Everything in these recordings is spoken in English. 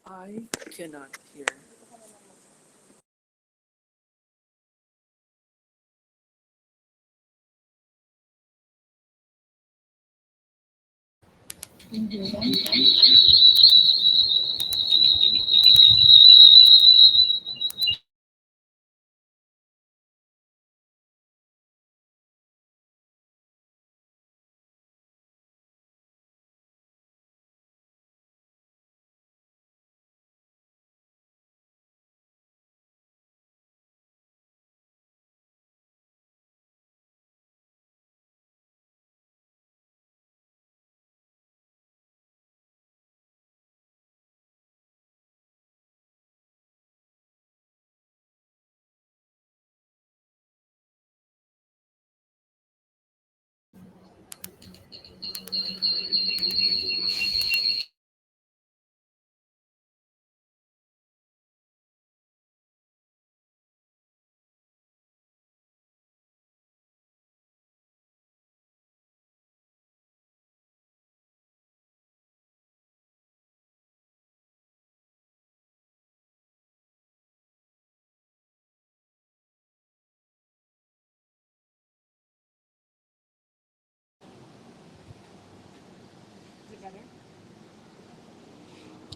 I cannot hear.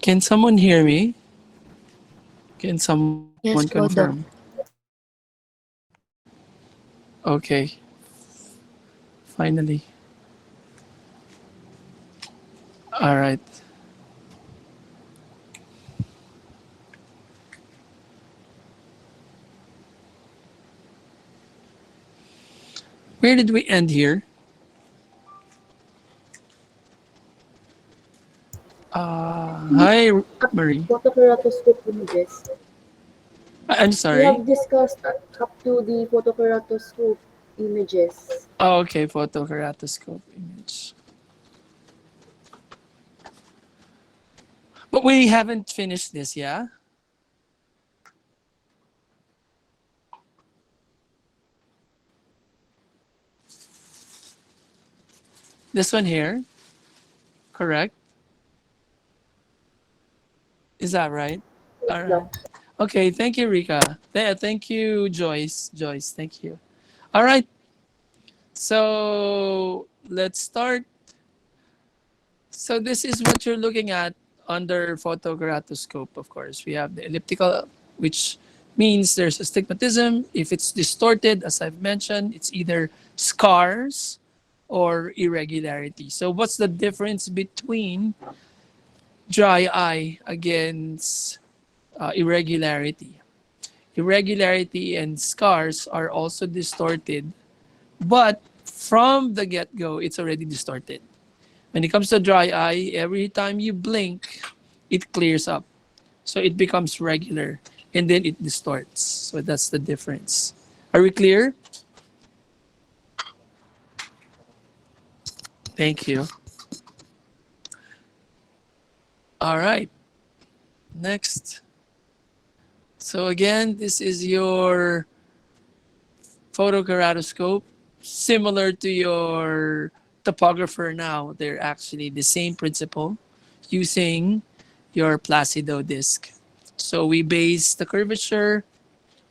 Can someone hear me? Can someone Yes confirm? po, Doc. Okay, finally. All right. Where did we end here? We Hi, up Marie. photokeratoscope images. I'm We sorry. have discussed up to the photokeratoscope images. Oh, okay, photokeratoscope image. But we haven't finished this, yeah? This one here, correct? Is that right? Yes, All right. Doc. Okay, thank you, Rika. Thank you, Joyce. Joyce, thank you. All right, so let's start. So this is what you're looking at under photokeratoscope, of course. We have the elliptical, which means there's astigmatism. If it's distorted, as I've mentioned, it's either scars or irregularity. So what's the difference between dry eye against irregularity? Irregularity and scars are also distorted, but from the get-go, it's already distorted. When it comes to dry eye, every time you blink, it clears up. So it becomes regular and then it distorts. So that's the difference. Are we clear? Thank you. All right. Next. So again, this is your photokeratoscope, similar to your topographer now. They're actually the same principle using your Placido disc. So we base the curvature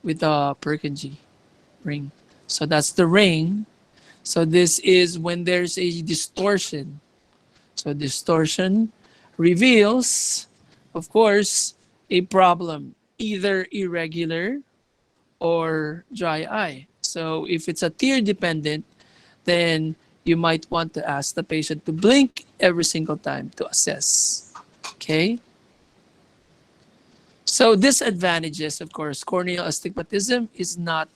with a Purkinje ring. So that's the ring. So this is when there's a distortion. So distortion reveals, of course, a problem, either irregular or dry eye. So if it's a tear dependent, then you might want to ask the patient to blink every single time to assess. Okay? So disadvantages, of course, corneal astigmatism is not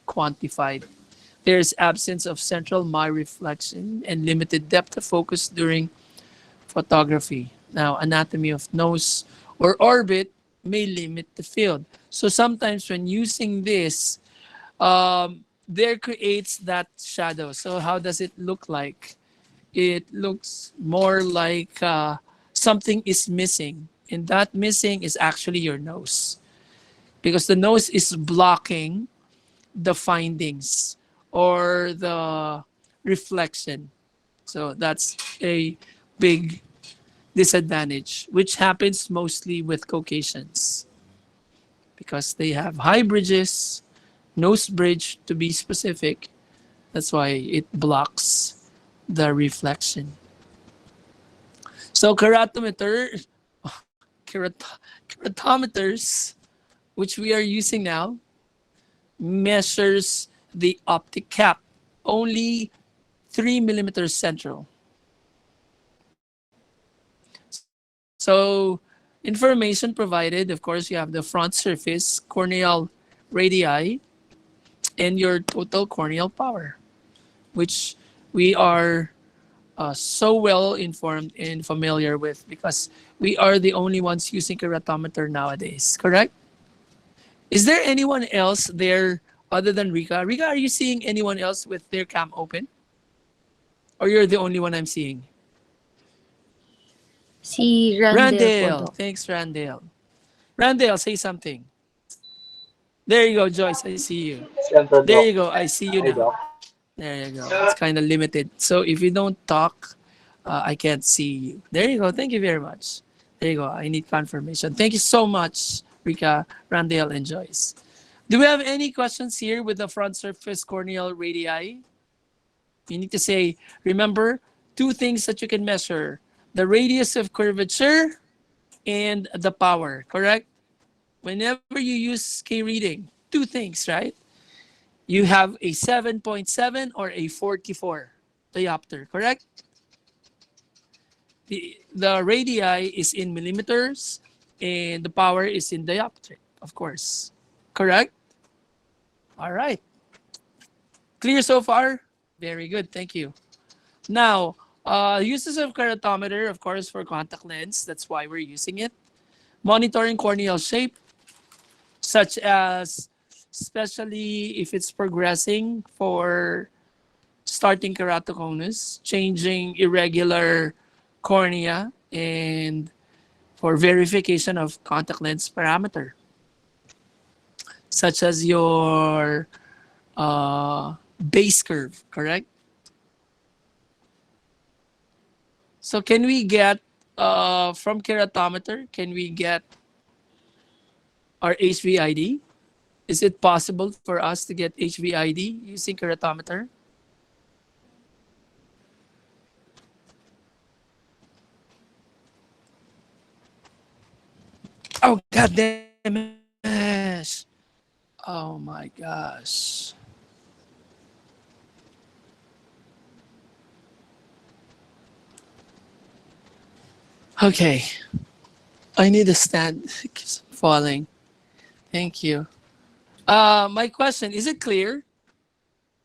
quantified. There's absence of central myreflection and limited depth of focus during photography. Now, anatomy of nose or orbit may limit the field. So sometimes when using this, there creates that shadow. So how does it look like? It looks more like something is missing, and that missing is actually your nose because the nose is blocking the findings or the reflection. So that's a big disadvantage, which happens mostly with Caucasians because they have high bridges, nose bridge to be specific. That's why it blocks the reflection. So keratometers, which we are using now, measures the optic cap, only 3 millimeters central. So information provided, of course, you have the front surface, corneal radii, and your total corneal power, which we are so well informed and familiar with because we are the only ones using keratometer nowadays, correct? Is there anyone else there other than Rika? Rika, are you seeing anyone else with their cam open? Or you're the only one I'm seeing? Si Randall po, Randale. Doc. Thanks, Randale. Randale, say something. There you go, Joyce. I see you. Center There Doc. you go. I see you Hey, now. Doc. There you go. It's kind of limited. So if you don't talk, I can't see you. There you go. Thank you very much. There you go. I need confirmation. Thank you so much, Rika, Randale, and Joyce. Do we have any questions here with the front surface corneal radii? You need to say, remember, two things that you can measure: the radius of curvature and the power, correct? Whenever you use K reading, two things, right? You have a 7.7 or a 44 diopter, correct? The radii is in millimeters and the power is in dioptric, of course. Correct? All right. Clear so far? Very good. Thank you. Now, uses of keratometer, of course, for contact lens. That's why we're using it. Monitoring corneal shape, such as especially if it's progressing for starting keratoconus, changing irregular cornea, and for verification of contact lens parameter, such as your base curve, correct? So can we get, from keratometer, can we get our HVID? Is it possible for us to get HVID using keratometer? Oh, God damn it. Oh, my gosh. Okay. I need a stand. It keeps falling. Thank you. My question, is it clear?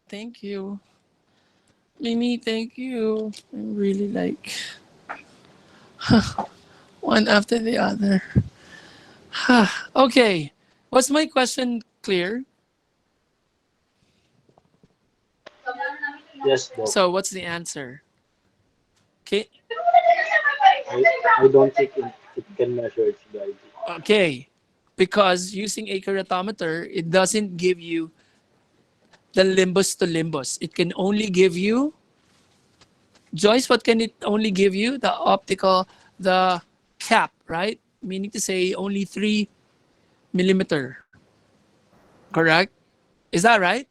Thank you. Mimi, thank you. I'm really like one after the other. Okay. Was my question clear? Yes, Doc. So what's the answer? Okay. I don't think it can measure its value. Okay. Because using a keratometer, it doesn't give you the limbus to limbus. It can only give you, Joyce, what can it only give you? The optical, the cap, right? Meaning to say only 3 millimeter. Correct? Is that right?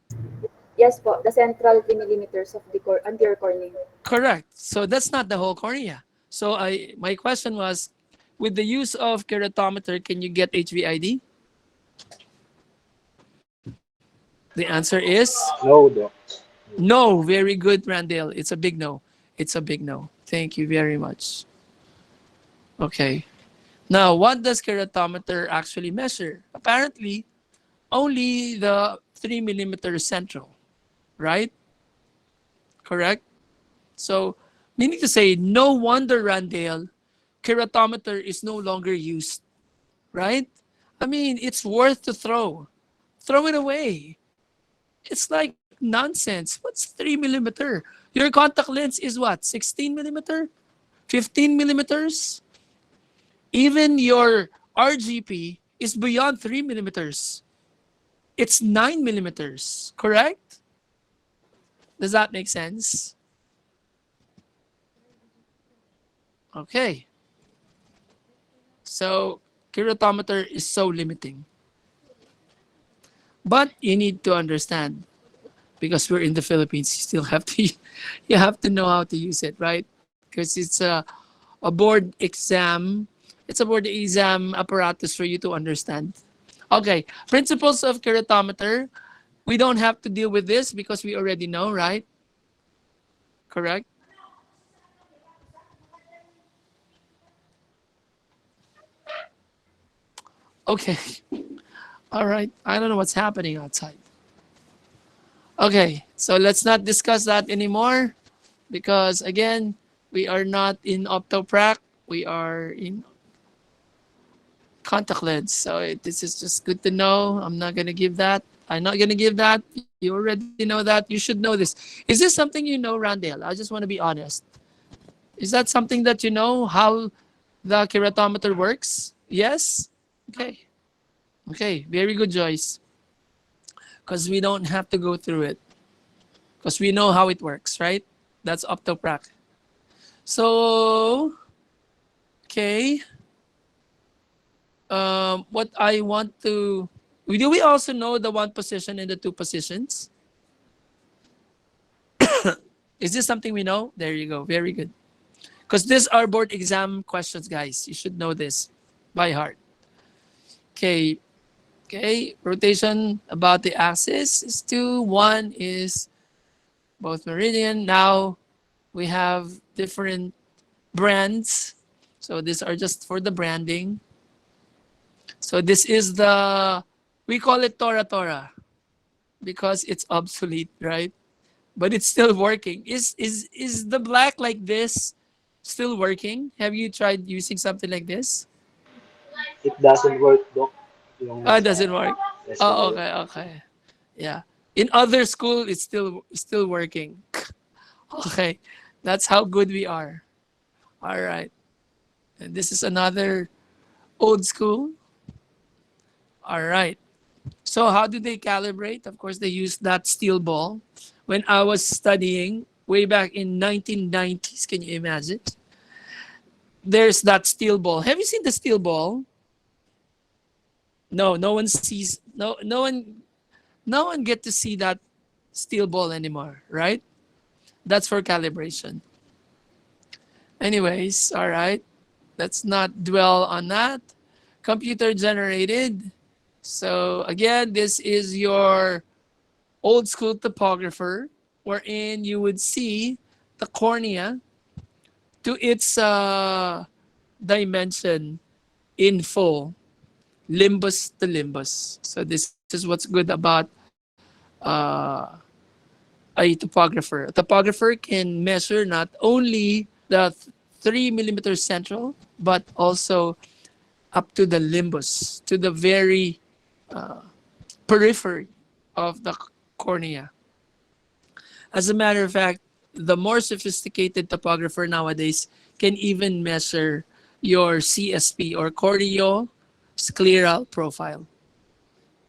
Yes po, the central 3 millimeters of the anterior cornea. Correct. So that's not the whole cornea. So my question was, with the use of keratometer, can you get HVID? The answer is No, Doc. no. Very good, Randall. It's a big no. It's a big no. Thank you very much. Okay. Now, what does keratometer actually measure? Apparently, only the 3 millimeter central, right? Correct? So, meaning to say, no wonder, Randall, keratometer is no longer used, right? I mean, it's worth to throw. Throw it away. It's like nonsense. What's 3 millimeter? Your contact lens is what? 16 millimeter? 15 millimeters? Even your RGP is beyond 3 millimeters. It's 9 millimeters, correct? Does that make sense? Okay. So keratometer is so limiting. But you need to understand, because we're in the Philippines, you still have to you have to know how to use it, right? Because it's a board exam. It's a board exam apparatus for you to understand. Okay, principles of keratometer. We don't have to deal with this because we already know, right? Correct? Okay. All right. I don't know what's happening outside. Okay, so let's not discuss that anymore because again, we are not in optoprac. We are in contact lens. So this is just good to know. I'm not gonna give that. I'm not gonna give that. You already know that. You should know this. Is this something you know, Randall? I just want to be honest. Is that something that you know how the keratometer works? Yes. Okay. Okay. Very good, Joyce. Because we don't have to go through it. Because we know how it works, right? That's optoprac. So, okay. What I want to do, we also know the one position and the two positions? Is this something we know? There you go. Very good. Because these are board exam questions, guys. You should know this by heart. Okay. Okay. Rotation about the axis is 2. 1 is both meridian. Now we have different brands. So these are just for the branding. So this is we call it Tora Tora because it's obsolete, right? But it's still working. Is the black like this still working? Have you tried using something like this? It doesn't work, Doc. Yung Ah, it nasa doesn't work. Oh, SLA. okay, okay. Yeah. In other school, it's still working. Okay. That's how good we are. All right. And this is another old school. All right. So how do they calibrate? Of course, they use that steel ball. When I was studying way back in 1990s, can you imagine? There's that steel ball. Have you seen the steel ball? No, no one sees. No one get to see that steel ball anymore, right? That's for calibration. Anyways, all right. Let's not dwell on that. Computer generated. So again, this is your old school topographer, wherein you would see the cornea to its dimension in full, limbus to limbus. So this is what's good about uh, a topographer. A topographer can measure not only the 3 millimeter central, but also up to the limbus, to the very periphery of the cornea. As a matter of fact, the more sophisticated topographer nowadays can even measure your CSP or corneoscleral profile.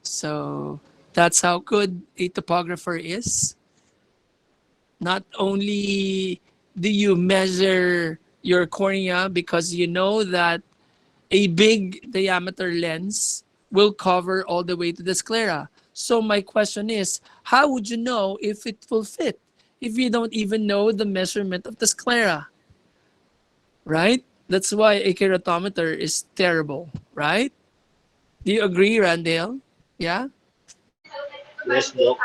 So that's how good a topographer is. Not only do you measure your cornea because you know that a big diameter lens will cover all the way to the sclera. So my question is, how would you know if it will fit if you don't even know the measurement of the sclera, right? That's why a keratometer is terrible, right? Do you agree, Randall? Yeah? Yes, Doc.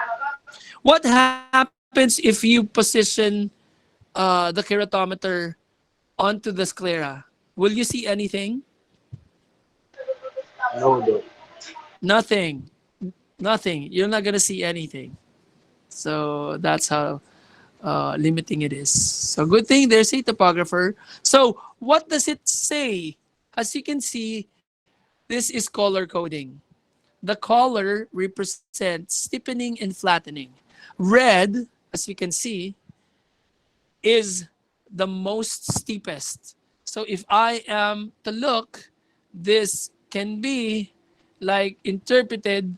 What happens if you position the keratometer onto the sclera? Will you see anything? No, Doc. Nothing. Nothing. You're not gonna see anything. So that's how limiting it is. So good thing there's a topographer. So what does it say? As you can see, this is color coding. The color represents steepening and flattening. Red, as we can see, is the most steepest. So if I am to look, this can be like interpreted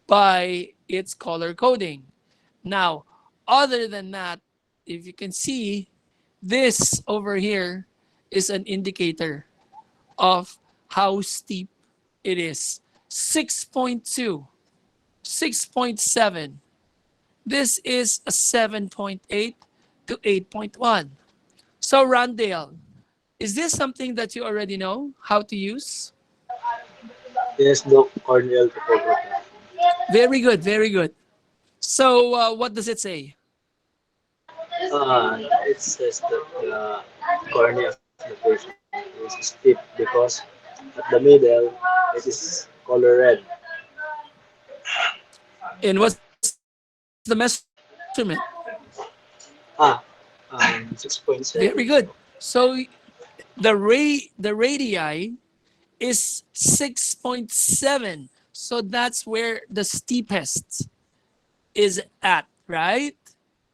by its color coding. Now, other than that, if you can see, this over here is an indicator of how steep it is. 6.2, 6.7. This is a 7.8 to 8.1. So Rondale, is this something that you already know how to use? Yes, Doc, corneal topography. Very good, very good. So what does it say? It says that the cornea of the patient is steep because at the middle it is color red. And what's the measurement? Ah, 6.7. Very good. So the radii is 6.7. So that's where the steepest is at, right?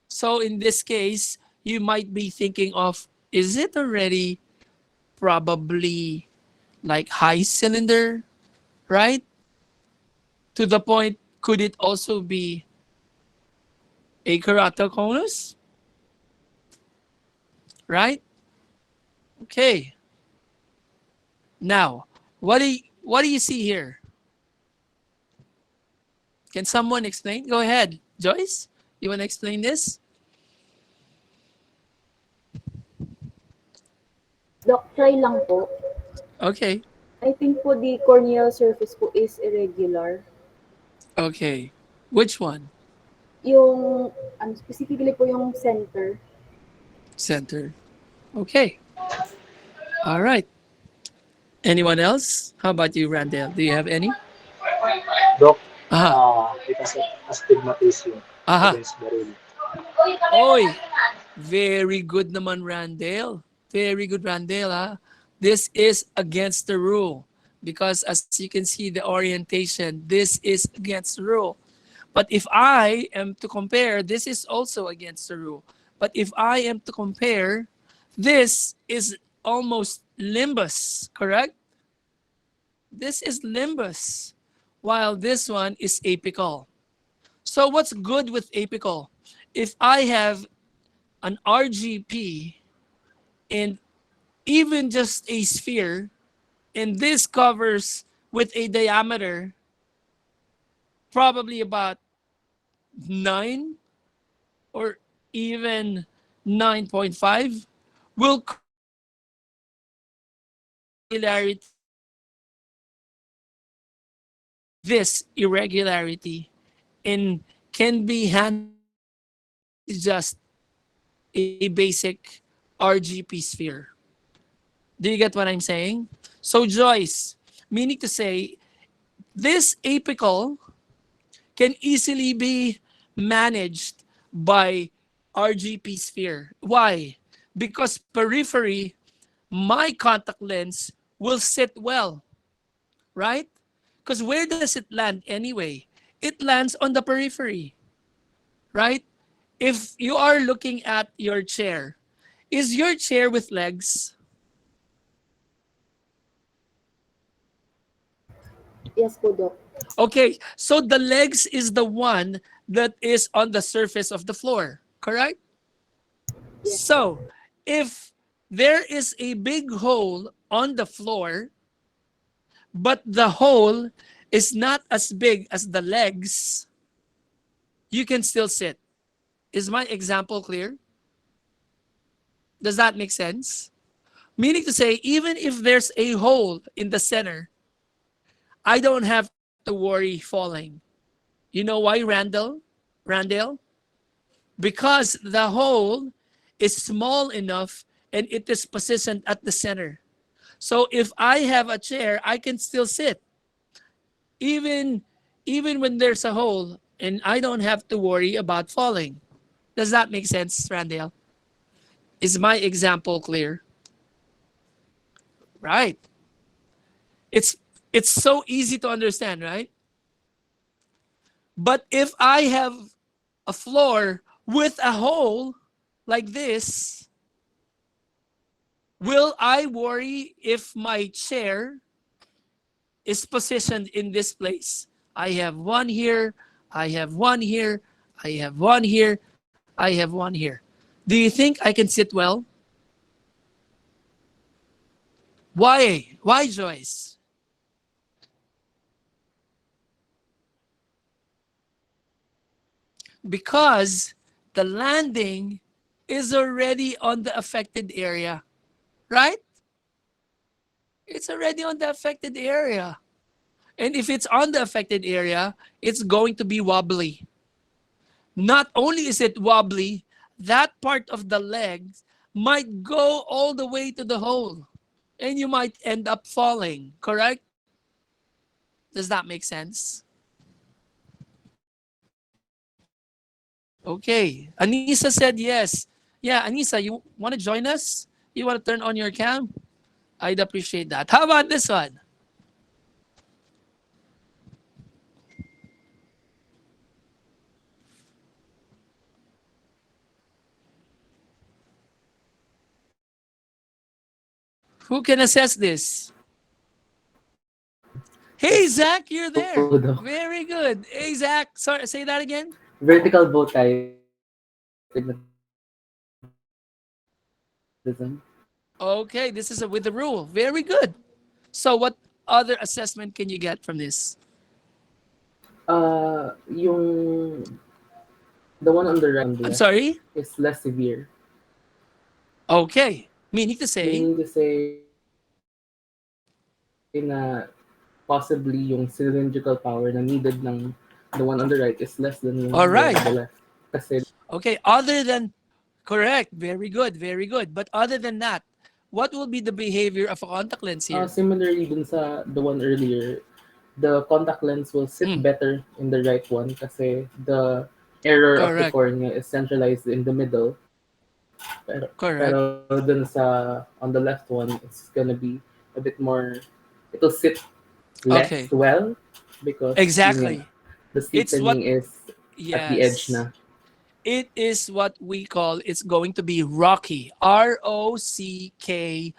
So in this case, you might be thinking of, is it already probably like high cylinder, right? To the point, could it also be a keratoconus, right? Okay. Now, what do you see here? Can someone explain? Go ahead, Joyce. You want to explain this? Doc, try lang po. Okay. I think po the corneal surface po is irregular. Okay. Which one? Yung, specifically po yung center. Center. Okay. All right. Anyone else? How about you, Randall? Do you have any? Doc, Aha. it has astigmatism Aha. against the rule. Oy. Very good naman, Randall. Very good, Randall. Ha? This is against the rule because as you can see the orientation, this is against the rule. But if I am to compare, this is also against the rule. But if I am to compare, this is almost limbus, correct? This is limbus, while this one is apical. So what's good with apical? If I have an RGP and even just a sphere, and this covers with a diameter probably about 9 or even 9.5, will irregularity, this irregularity, and can be handled just a basic RGP sphere. Do you get what I'm saying? So Joyce, meaning to say, this apical can easily be managed by RGP sphere. Why? Because periphery, my contact lens will sit well, right? Because where does it land anyway? It lands on the periphery, right? If you are looking at your chair, is your chair with legs? Yes po, Doc. Okay, so the legs is the one that is on the surface of the floor, correct? Yes po. So if there is a big hole on the floor, but the hole is not as big as the legs, you can still sit. Is my example clear? Does that make sense? Meaning to say, even if there's a hole in the center, I don't have to worry falling. You know why, Randall? Because the hole is small enough and it is positioned at the center. So if I have a chair, I can still sit. Even even when there's a hole and I don't have to worry about falling. Does that make sense, Randall? Is my example clear? Right. It's it's so easy to understand, right? But if I have a floor with a hole like this, will I worry if my chair is positioned in this place? I have one here, I have one here, I have one here, I have one here. Do you think I can sit well? Why? Why, Joyce? Because the landing is already on the affected area, right? It's already on the affected area. And if it's on the affected area, it's going to be wobbly. Not only is it wobbly, that part of the legs might go all the way to the hole and you might end up falling, correct? Does that make sense? Okay. Anissa said yes. Yeah, Anissa, you want to join us? You want to turn on your cam? I'd appreciate that. How about this one? Who can assess this? Hey, Zach, you're there. Doc. Very good. Hey, Zach. Sorry, say that again. Vertical bow tie stigmatism. Okay, this is with the rule. Very good. So, what other assessment can you get from this? Yung the one on the right on the I'm left sorry. is less severe. Okay, meaning to say, Meaning to say na possibly yung cylindrical power na needed ng the one on the right is less than yung all right. the left. Kasi Okay, other than correct, very good, very good. But other than that, what will be the behavior of a contact lens here? similarly dun sa the one earlier, the contact lens will sit better in the right one kasi the error of the Correct. cornea is centralized in the middle. Correct. Pero dun sa on the left one, it's gonna be a bit more. It'll sit less Okay. well because Exactly. the It's what steepening is at the edge yes. na. It is what we call it's going to be rocky. ROCKY.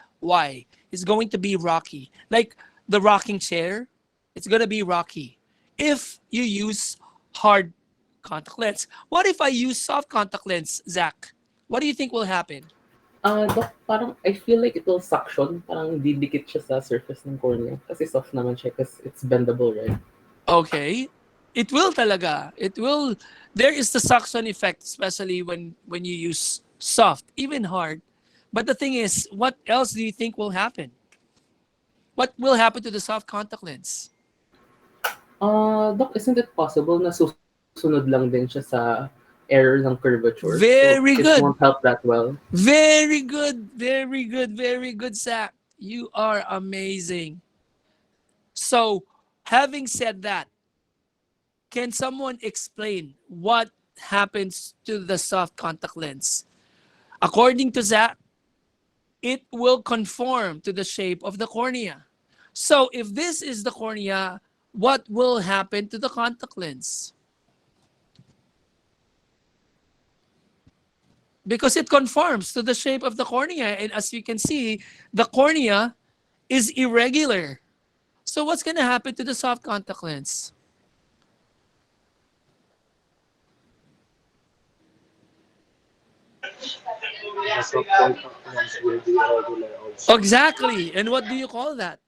It's going to be rocky. Like the rocking chair, it's going to be rocky. If you use hard contact lens. What if I use soft contact lens, Zach? What do you think will happen? Doc, parang I feel like it will suction. Parang didikit siya sa surface ng cornea. Kasi soft naman siya kasi it's bendable, right? Okay. It will talaga. It will. There is the suction effect, especially when you use soft, even hard. But the thing is, what else do you think will happen? What will happen to the soft contact lens? Doc, isn't it possible na susunod lang din siya sa error ng curvature? Very so good. It won't help that well. Very good. Very good. Very good, Zach. You are amazing. So, having said that, can someone explain what happens to the soft contact lens? According to Zach, it will conform to the shape of the cornea. So if this is the cornea, what will happen to the contact lens? Because it conforms to the shape of the cornea. And as you can see, the cornea is irregular. So what's going to happen to the soft contact lens? The soft contact lens will be irregular also. Exactly. And what do you call that?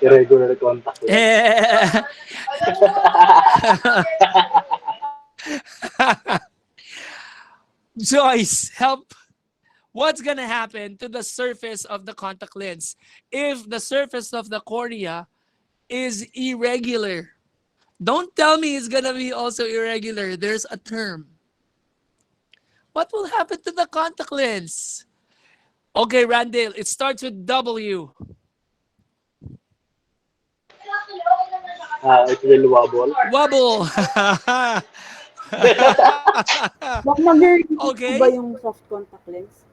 Irregular contact lens. Joyce, help. What's going to happen to the surface of the contact lens if the surface of the cornea is irregular? Don't tell me it's going to be also irregular. There's a term. What will happen to the contact lens? Okay, Randall, it starts with W. It will wobble. Wobble. Bak mag-wrinkle Okay. ba yung soft contact lens?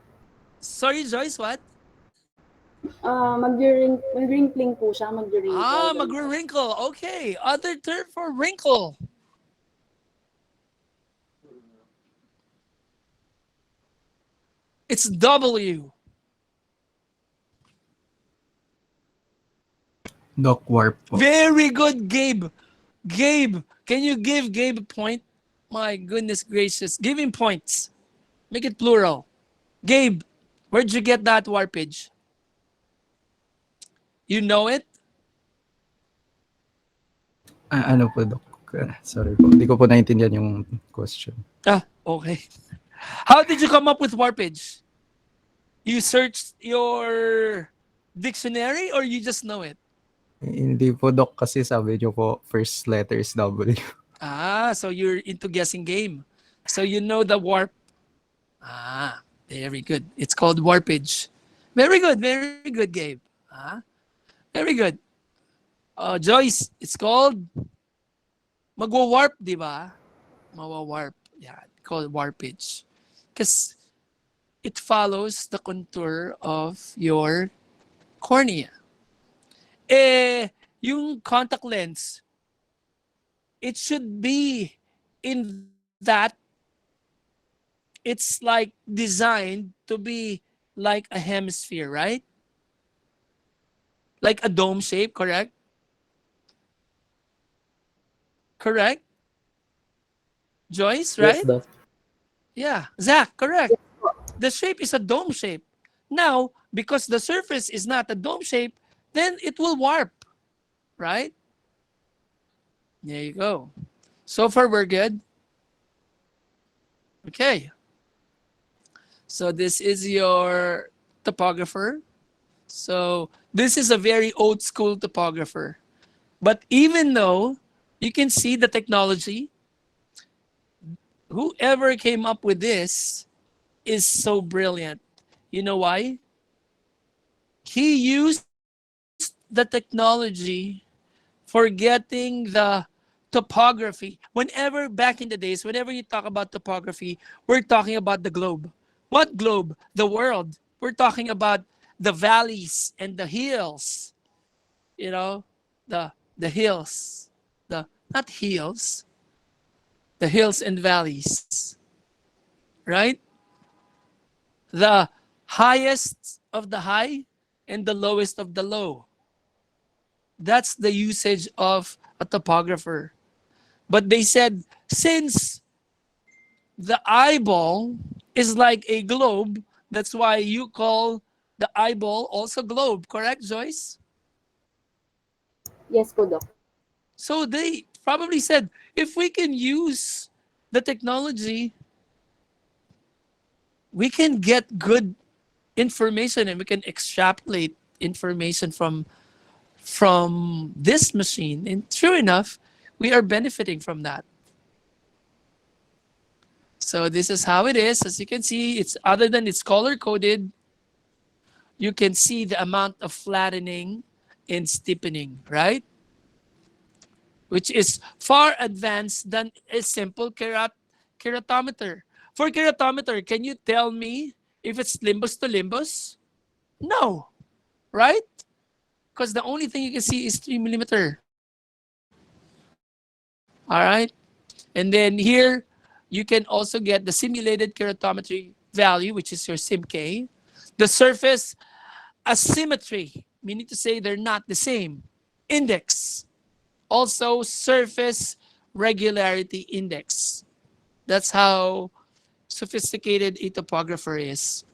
Sorry, Joyce, what? Mag-wrinkling po siya, mag-wrinkle. Magre-wrinkle. Okay, other term for wrinkle. It's W. Doc warp po. Very good, Gabe. Gabe, can you give Gabe a point? My goodness gracious. Give him points. Make it plural. Gabe, where'd you get that warpage? You know it? Ano po, Doc? Sorry po. Hindi ko po naintindihan yung question. Okay. How did you come up with warpage? You searched your dictionary or you just know it? Hindi po, Doc, kasi sabi niyo po, first letter is W. So you're into guessing game. So you know the warp. Very good. It's called warpage. Very good, Gabe. Very good. Joyce, it's called magwa-warp, di ba? Mawa-warp. Yeah, called warpage. Because it follows the contour of your cornea. Yung contact lens, it should be in that it's like designed to be like a hemisphere, right? Like a dome shape, correct? Correct? Joyce, right? Yes, Doc. Yeah. Zach, correct. The shape is a dome shape. Now, because the surface is not a dome shape, then it will warp, right? There you go. So far, we're good. Okay. So this is your topographer. So this is a very old school topographer. But even though you can see the technology, whoever came up with this is so brilliant. You know why? He used the technology for getting the topography. Whenever back in the days, whenever you talk about topography, we're talking about the globe. What globe? The world. We're talking about the valleys and the hills. You know, the hills. The not hills. The hills and valleys. Right? The highest of the high and the lowest of the low. That's the usage of a topographer. But they said, since the eyeball is like a globe, that's why you call the eyeball also globe, correct, Joyce? Yes po, Doc. So they probably said, if we can use the technology, we can get good information and we can extrapolate information from this machine. And true enough, we are benefiting from that. So this is how it is. As you can see, it's other than it's color coded, you can see the amount of flattening and steepening, right? Which is far advanced than a simple keratometer. For keratometer, can you tell me if it's limbus to limbus? No, right? Because the only thing you can see is 3 millimeter. All right. And then here, you can also get the simulated keratometry value, which is your SIMK. The surface asymmetry, meaning to say they're not the same. Index. Also, surface regularity index. That's how sophisticated a topographer is.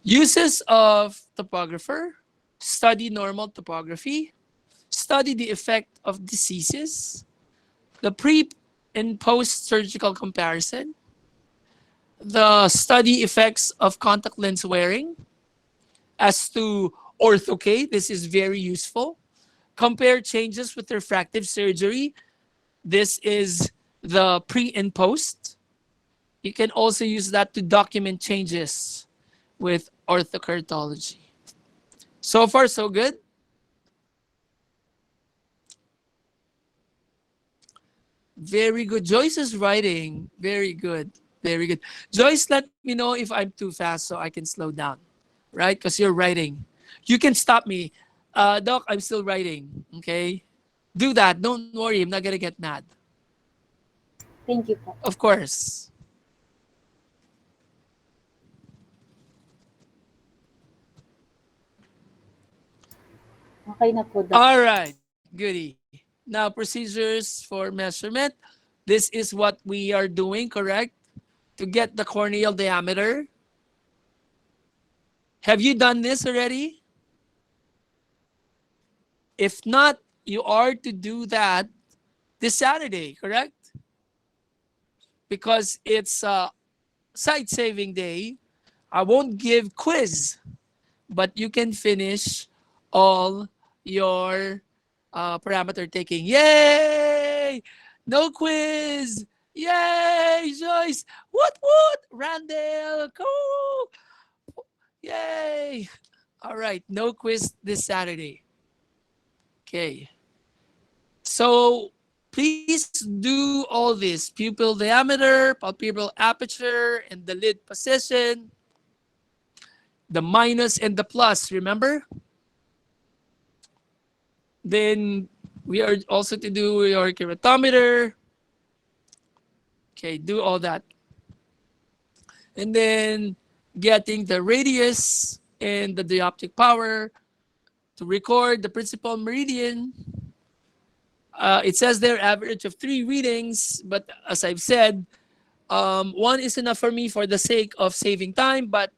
Uses of topographer: study normal topography, study the effect of diseases, the pre and post surgical comparison, the study effects of contact lens wearing. As to ortho-K, this is very useful. Compare changes with refractive surgery. This is the pre and post. You can also use that to document changes with orthokeratology. So far, so good. Very good. Joyce is writing. Very good. Very good. Joyce, let me know if I'm too fast so I can slow down, right? Because you're writing. You can stop me. Doc, I'm still writing. Okay? Do that. Don't worry. I'm not going to get mad. Thank you po. Of course. Okay na po, Doc. All right. Goody. Now, procedures for measurement. This is what we are doing, correct? To get the corneal diameter. Have you done this already? If not, you are to do that this Saturday, correct? Because it's a site saving day. I won't give quiz, but you can finish all your parameter taking. Yay! No quiz! Yay, Joyce! What? Randall, cool! Yay! All right, no quiz this Saturday. Okay. So please do all this: pupil diameter, palpebral aperture, and the lid position. The minus and the plus, remember? Then we are also to do your keratometer. Okay, do all that. And then getting the radius and the dioptric power to record the principal meridian. It says there average of 3 readings, but as I've said, 1 is enough for me for the sake of saving time. But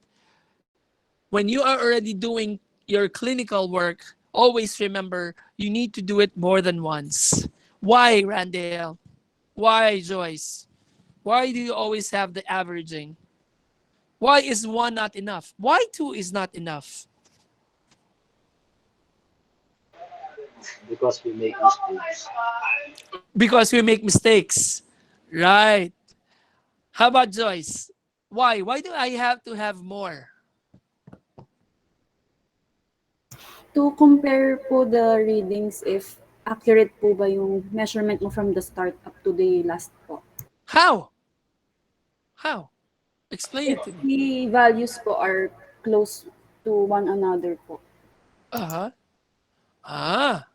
when you are already doing your clinical work, always remember you need to do it more than once. Why, Randall? Why, Joyce? Why do you always have the averaging? Why is 1 not enough? Why 2 is not enough? Because we make mistakes. Because we make mistakes. Right. How about Joyce? Why? Why do I have to have more? To compare po the readings if accurate po ba yung measurement mo from the start up to the last po. How? How? Explain it to me. The values po are close to one another po. Uh-huh. Ah,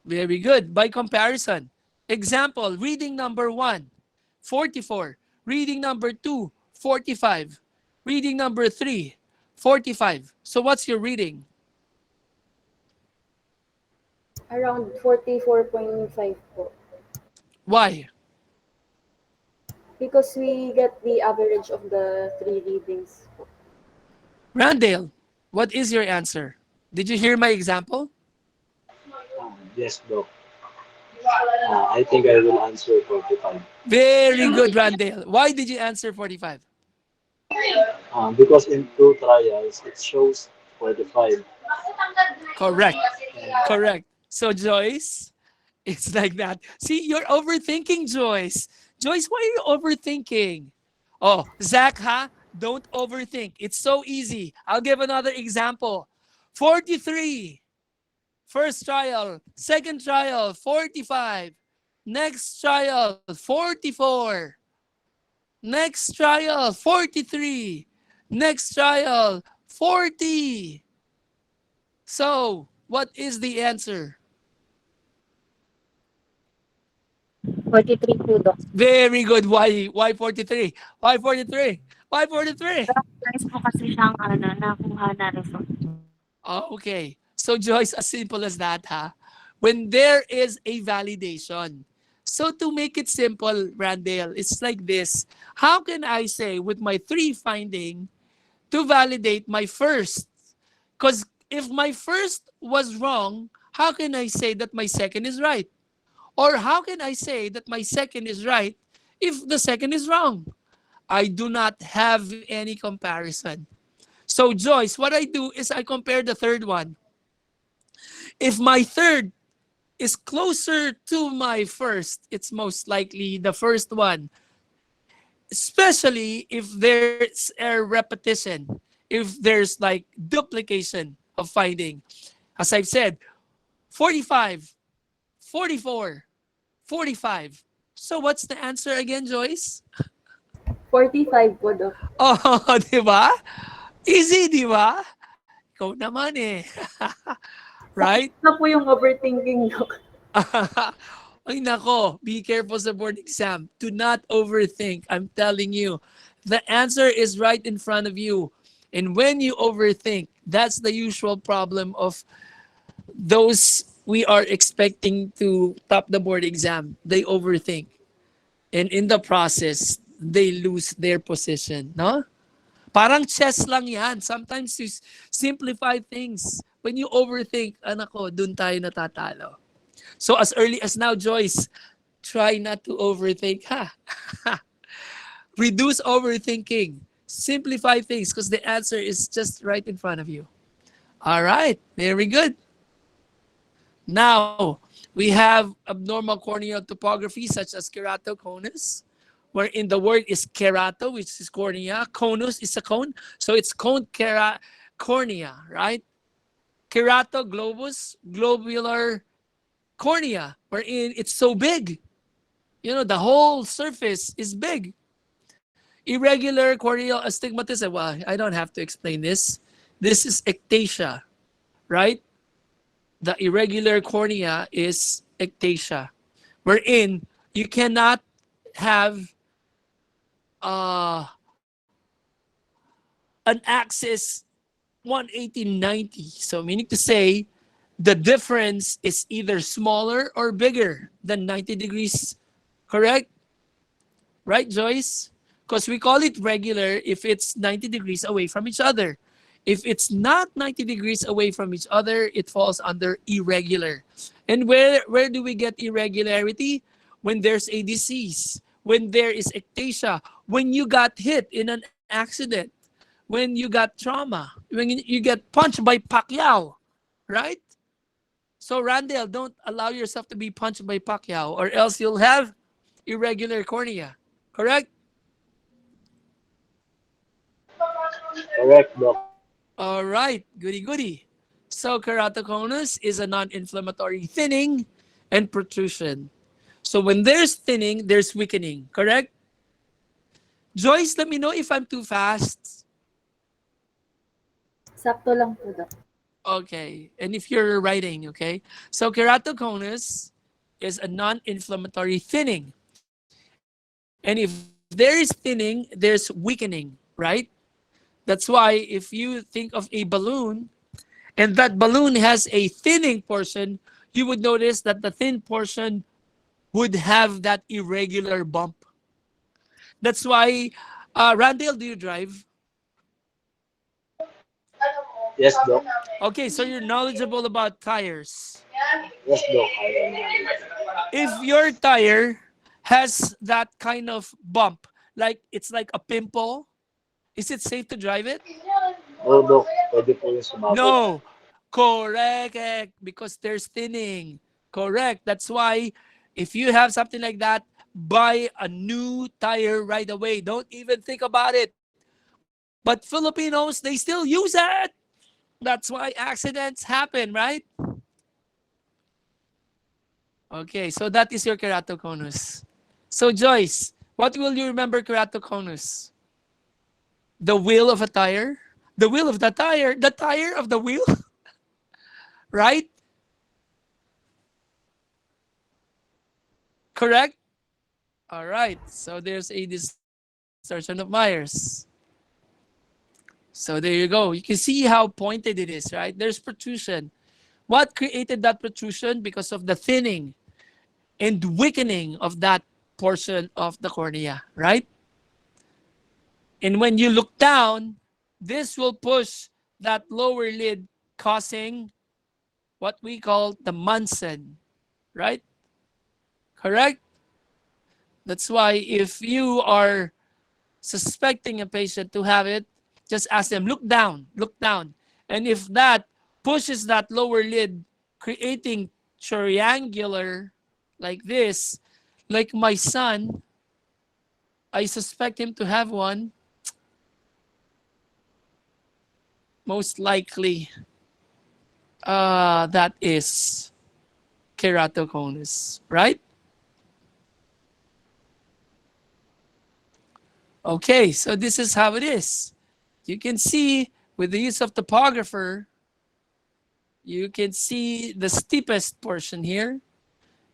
very good. By comparison. Example, reading number 1, 44. Reading number 2, 45. Reading number 3, 45. So what's your reading? Around 44.5 po. Why? Because we get the average of the 3 readings po. Randall, what is your answer? Did you hear my example? Yes, Doc. I think I will answer 45. Very good, Randall. Why did you answer 45? Because in 2 trials, it shows 45. Correct. Correct. So, Joyce, it's like that. See, you're overthinking, Joyce. Joyce, why are you overthinking? Oh, Zach, huh? Don't overthink. It's so easy. I'll give another example. 43. First trial. Second trial, 45. Next trial, 44. Next trial, 43. Next trial, 40. So, what is the answer? 43 po, Doc. Very good. Why 43? Why 43? Why 43? Nice po kasi siyang nakuha na result. Oh, okay. So Joyce, as simple as that, huh? When there is a validation. So to make it simple, Randall, it's like this. How can I say with my 3 finding to validate my first? Because if my first was wrong, how can I say that my second is right? Or how can I say that my second is right if the second is wrong? I do not have any comparison. So Joyce, what I do is I compare the third one. If my third is closer to my first, it's most likely the first one. Especially if there's a repetition, if there's like duplication of finding. As I've said, 45, 44, 45. So what's the answer again, Joyce? 45 po, Doc. Oh, di ba? Easy, di ba? Ikaw naman eh. Right? Na po yung overthinking, Doc. Ay nako, be careful sa board exam. Do not overthink. I'm telling you. The answer is right in front of you. And when you overthink, that's the usual problem of those we are expecting to top the board exam, they overthink. And in the process, they lose their position, no? Parang chess lang yan. Sometimes you simplify things. When you overthink, anak ko, dun tayo natatalo. So as early as now, Joyce, try not to overthink, ha? Reduce overthinking. Simplify things because the answer is just right in front of you. All right, very good. Now, we have abnormal corneal topography such as keratoconus, wherein the word is kerato, which is cornea. Conus is a cone, so it's cornea, right? Keratoglobus, globular cornea, wherein it's so big. You know, the whole surface is big. Irregular corneal astigmatism. Well, I don't have to explain this. This is ectasia, right? The irregular cornea is ectasia, wherein you cannot have an axis 180-90. So meaning to say, the difference is either smaller or bigger than 90 degrees, correct? Right, Joyce? Because we call it regular if it's 90 degrees away from each other. If it's not 90 degrees away from each other, it falls under irregular. And where do we get irregularity? When there's a disease, when there is ectasia, when you got hit in an accident, when you got trauma, when you get punched by Pacquiao, right? So Randall, don't allow yourself to be punched by Pacquiao or else you'll have irregular cornea, correct? Correct, Doc. All right, goody goody. So keratoconus is a non-inflammatory thinning and protrusion. So when there's thinning, there's weakening, correct? Joyce, let me know if I'm too fast. Sakto lang po, Doc. Okay, and if you're writing, okay? So keratoconus is a non-inflammatory thinning. And if there is thinning, there's weakening, right? That's why if you think of a balloon and that balloon has a thinning portion, you would notice that the thin portion would have that irregular bump. That's why, Randall, do you drive? Yes, Doc. Okay, so you're knowledgeable about tires. Yes, Doc. I am. If your tire has that kind of bump, like it's like a pimple, is it safe to drive it? No, Doc. Pwede po yung sumabot. No. Correct. Because there's thinning. Correct. That's why if you have something like that, buy a new tire right away. Don't even think about it. But Filipinos, they still use it. That's why accidents happen, right? Okay, so that is your keratoconus. So Joyce, what will you remember keratoconus? The wheel of a tire? The wheel of the tire of the wheel? Right? Correct? All right, so there's a distortion of Myers. So there you go. You can see how pointed it is, right? There's protrusion. What created that protrusion? Because of the thinning and weakening of that portion of the cornea, right? And when you look down, this will push that lower lid, causing what we call the Munson, right? Correct? That's why if you are suspecting a patient to have it, just ask them, look down, look down. And if that pushes that lower lid, creating triangular like this, like my son, I suspect him to have one. Most likely, that is keratoconus, right? Okay, so this is how it is. You can see with the use of topographer, you can see the steepest portion here.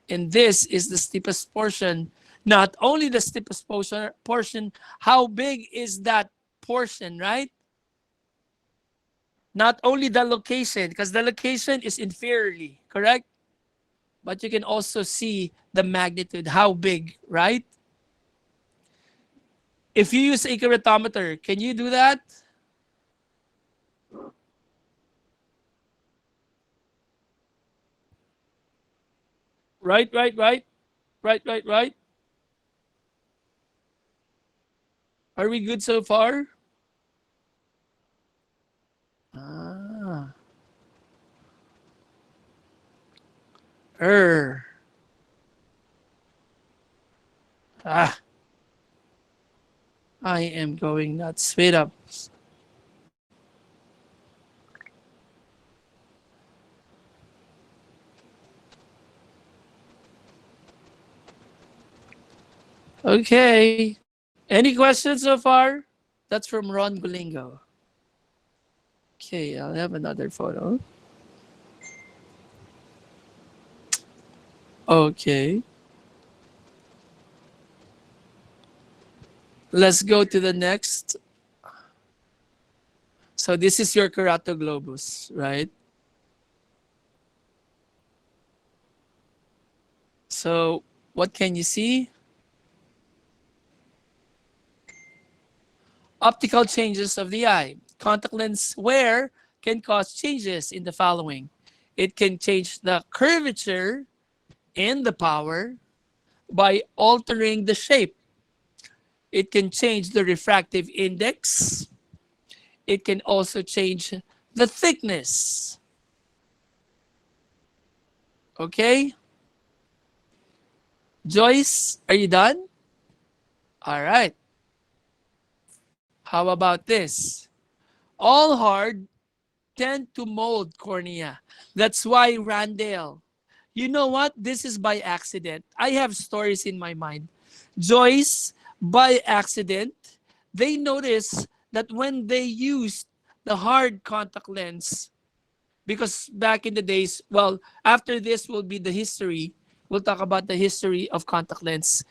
And this is the steepest portion. Not only the steepest portion, how big is that portion, right? Not only the location, because the location is inferiorly, correct? but you can also see the magnitude, how big, right? If you use a keratometer, can you do that? Right, right, right. Right, right, right. Are we good so far? Ah. Er. Ah. I am going nuts. Wait up. Okay. Any questions so far? That's from Ron Gulingo. Okay, I'll have another photo. Okay. Let's go to the next. So this is your keratoglobus, right? So what can you see? Optical changes of the eye. Contact lens wear can cause changes in the following. It can change the curvature and the power by altering the shape. It can change the refractive index. It can also change the thickness. Okay? Joyce, are you done? All right. How about this? All hard tend to mold cornea. That's why Randall, you know what? This is by accident. I have stories in my mind. Joyce, by accident, they noticed that when they used the hard contact lens, because back in the days, well, after this will be the history. We'll talk about the history of contact lens.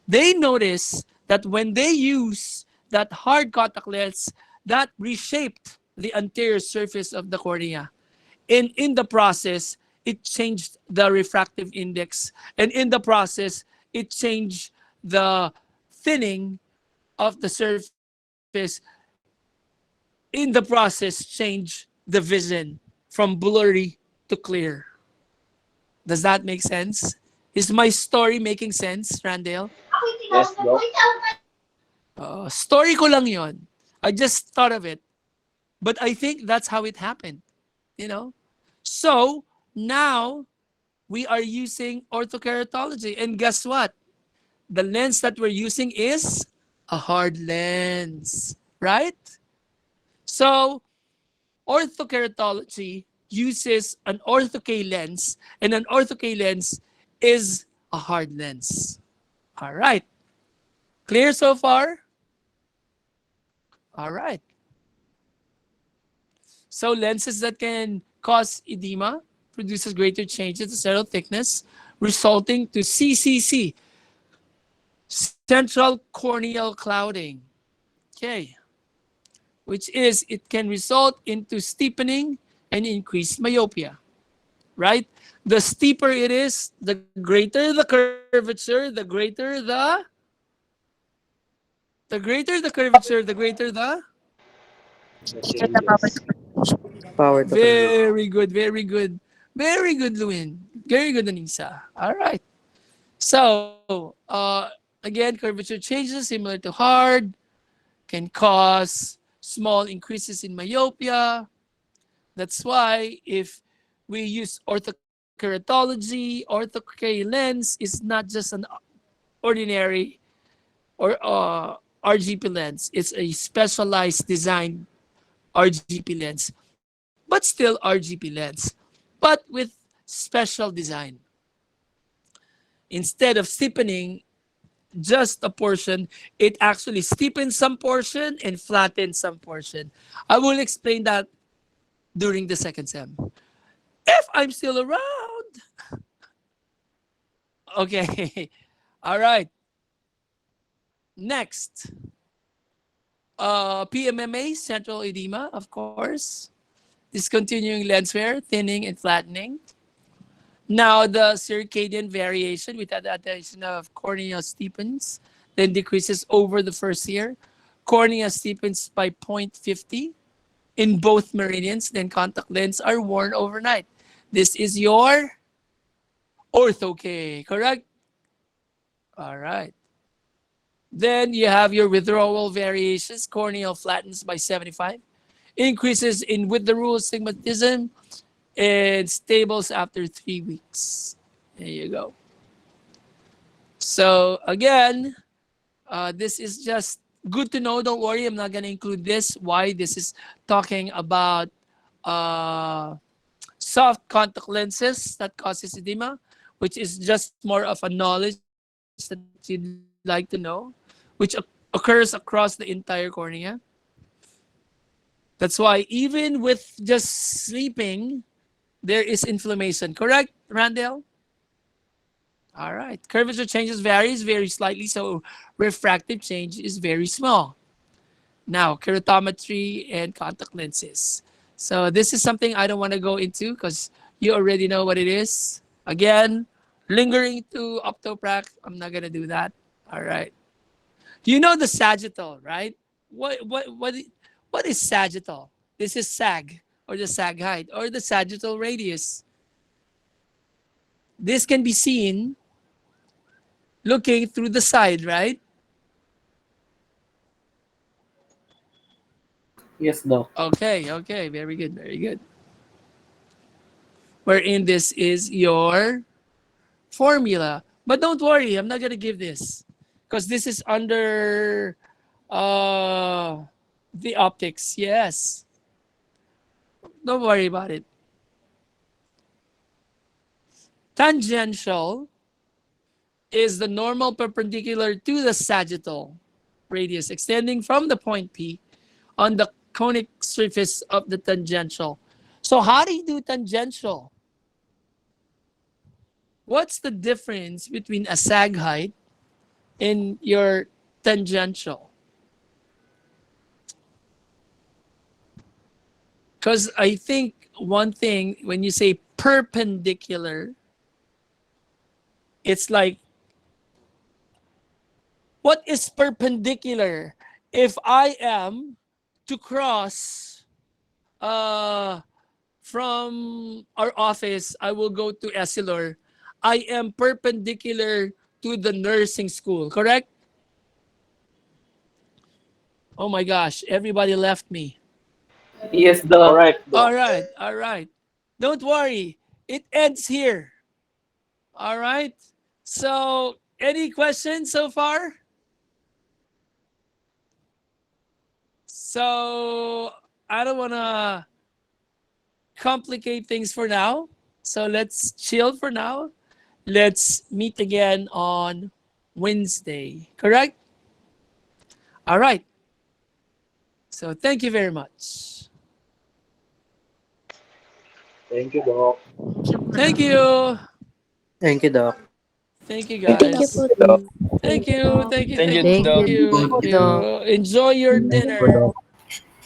They notice that when they use that hard contact lens, that reshaped the anterior surface of the cornea. And in the process, it changed the refractive index. And in the process, it changed the thinning of the surface. In the process, change the vision from blurry to clear. Does that make sense? Is my story making sense, Randall? Yes, Doc. Story ko lang yon. I just thought of it. But I think that's how it happened, you know? So now we are using orthokeratology. And guess what? The lens that we're using is a hard lens, right? So orthokeratology uses an ortho-K lens, and an ortho-K lens is a hard lens. All right. Clear so far? All right. So lenses that can cause edema produces greater changes to cell thickness, resulting to CCC, central corneal clouding. Okay. Which is, it can result into steepening and increased myopia, right? The steeper it is, the greater the curvature, the greater the curvature, the greater the The Get the power. changes. Power to create. very good, very good. Very good, Luin. Very good, Anissa. All right. So, again, curvature changes similar to hard can cause small increases in myopia. That's why if we use orthokeratology, ortho-K lens is not just an ordinary or RGP lens. It's a specialized designed RGP lens, but still RGP lens, but with special design. Instead of steepening just a portion, it actually steepens some portion and flattens some portion. I will explain that during the second sem. If I'm still around. Okay. All right. Next. PMMA, central edema, of course. Discontinuing lens wear, thinning and flattening. Now the circadian variation with the addition of cornea steepens, then decreases over the first year. Cornea steepens by 0.50 in both meridians, then contact lens are worn overnight. This is your ortho K, correct? All right. Then you have your withdrawal variations. Corneal flattens by 75. Increases in with the rule astigmatism and stables after 3 weeks. There you go. So again, this is just good to know. Don't worry, I'm not going to include this. Why? This is talking about soft contact lenses that causes edema, which is just more of a knowledge that you'd like to know, which occurs across the entire cornea. That's why even with just sleeping, there is inflammation. Correct, Randall? All right. Curvature changes varies very slightly, so refractive change is very small. Now, keratometry and contact lenses. So this is something I don't want to go into because you already know what it is. Again, lingering to optoprac, I'm not going to do that. All right. You know the sagittal, right? What is sagittal? This is sag, or the sag height, or the sagittal radius. This can be seen looking through the side, right? Yes, Doc. Okay, very good, very good. Wherein this is your formula. But don't worry, I'm not going to give this because this is under the optics. Yes. Don't worry about it. Tangential is the normal perpendicular to the sagittal radius extending from the point P on the conic surface of the tangential. So how do you do tangential? What's the difference between a sag height and your tangential? Because I think one thing, when you say perpendicular, it's like, what is perpendicular? If I am to cross from our office, I will go to Essilor. I am perpendicular to the nursing school, correct? Oh my gosh, everybody left me. Yes, Doc. Correct, Doc. All right. Don't worry, it ends here. All right. So, any questions so far? So, I don't want to complicate things for now. So, let's chill for now. Let's meet again on Wednesday. Correct? All right. So, thank you very much. Thank you, Doc. Thank you. Thank you, Doc. Thank you, Thank you guys. po. Thank you. Thank you. Thank you, Thank Doc. you. Thank you. Enjoy your dinner.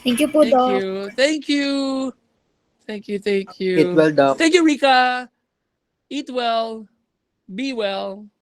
Thank you po, Thank Doc. you. Thank you. Thank you. Thank Eat you. well, Doc. Thank you, Rika. Eat well. Be well.